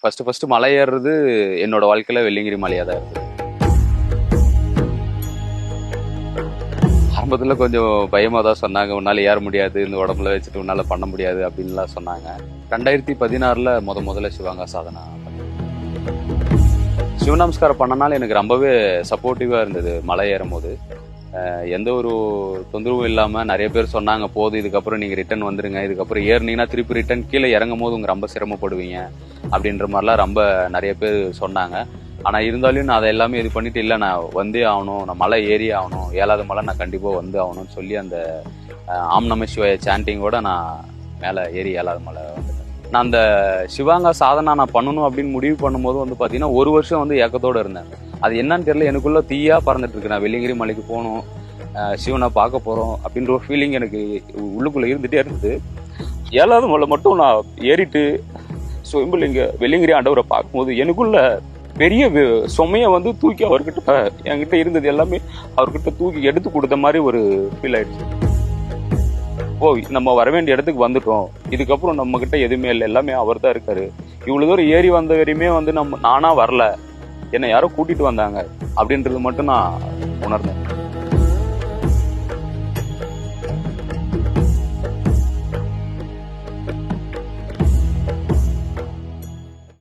First மலை ஏறுறது என்னோட வாழ்க்கையில வெள்ளியங்கிரி மலையா தான் இருக்கு. ஆரம்பத்துல கொஞ்சம் பயமா தான் சொன்னாங்க, உன்னால ஏற முடியாது, இந்த உடம்புல வச்சுட்டு உன்னால பண்ண முடியாது அப்படின்லாம் சொன்னாங்க. 2016 முதல்ல சிவகங்கா சாதனா பண்ணேன். சிவநமஸ்காரம் பண்ணனால எனக்கு ரொம்பவே சப்போர்ட்டிவா இருந்தது. மலை ஏறும் போது எந்த ஒரு தொந்தரவும் இல்லாம நிறைய பேர் சொன்னாங்க, போதும் இதுக்கப்புறம் நீங்க ரிட்டர்ன் வந்துருங்க, இதுக்கப்புறம் ஏறினீங்கன்னா திருப்பி ரிட்டர்ன் கீழே இறங்கும் போது உங்க ரொம்ப சிரமப்படுவீங்க அப்படின்ற மாதிரிலாம் ரொம்ப நிறைய பேர் சொன்னாங்க. ஆனா இருந்தாலும் நான் அதை எல்லாமே இது பண்ணிட்டு, இல்லை நான் வந்தே ஆகணும், நான் மலை ஏறி ஆகணும், 7வது மலை நான் கண்டிப்பா வந்து ஆகணும்னு சொல்லி அந்த ஆம் நம சிவாய சாண்டிங்கோட நான் மேலே ஏறி 7வது மலை வந்துட்டேன். நான் அந்த சிவகங்கா சாதனா நான் பண்ணணும் அப்படின்னு முடிவு பண்ணும்போது பாத்தீங்கன்னா 1 வருஷம் ஏக்கத்தோட இருந்தேன். அது என்னன்னு தெரியல, எனக்குள்ள தீயா பறந்துட்டு இருக்கு. நான் வெள்ளியங்கிரி மலைக்கு போகணும், சிவனை பார்க்க போறோம் அப்படின்ற ஒரு ஃபீலிங் எனக்கு உள்ளுக்குள்ள இருந்துட்டே இருந்தது. 7வது மலை மட்டும் நான் ஏறிட்டு சுயம்புலிங்க வெள்ளியங்கிரி ஆண்டவரை பார்க்கும்போது எனக்குள்ள பெரிய சுமைய தூக்கி அவர்கிட்ட, என்கிட்ட இருந்தது எல்லாமே அவர்கிட்ட தூக்கி எடுத்து கொடுத்த மாதிரி ஒரு ஃபீல் ஆயிடுச்சு. ஓ, நம்ம வர வேண்டிய இடத்துக்கு வந்துட்டோம், இதுக்கப்புறம் நம்ம கிட்ட எதுவுமே இல்லை, எல்லாமே அவர் தான் இருக்காரு. இவ்வளவு தூரம் ஏறி வந்த வரையுமே நானா வரல, என்னை யாரோ கூட்டிட்டு வந்தாங்க அப்படின்றது மட்டும் நான் உணர்ந்தேன்.